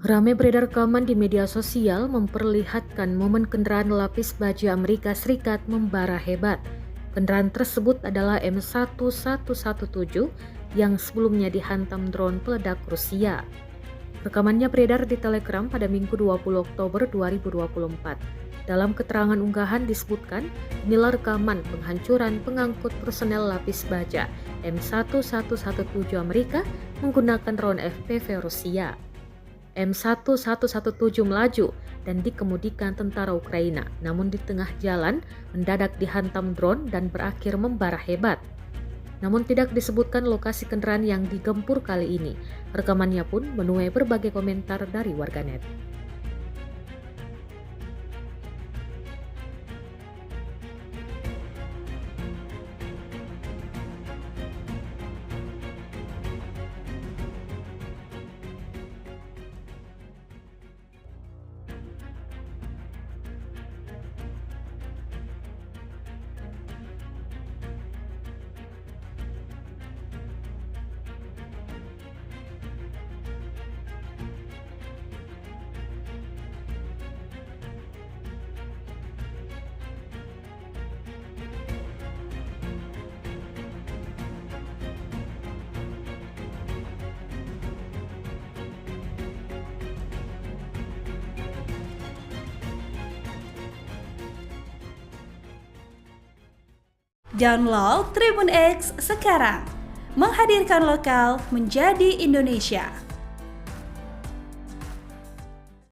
Ramai beredar rekaman di media sosial memperlihatkan momen kendaraan lapis baja Amerika Serikat membara hebat. Kendaraan tersebut adalah M1117 yang sebelumnya dihantam drone peledak Rusia. Rekamannya beredar di Telegram pada Minggu 20 Oktober 2024. Dalam keterangan unggahan disebutkan, inilah rekaman penghancuran pengangkut personel lapis baja M1117 Amerika menggunakan drone FPV Rusia. M1117 melaju dan dikemudikan tentara Ukraina, namun di tengah jalan mendadak dihantam drone dan berakhir membara hebat. Namun tidak disebutkan lokasi kendaraan yang digempur kali ini. Rekamannya pun menuai berbagai komentar dari warganet. Download Tribun X sekarang, menghadirkan lokal menjadi Indonesia.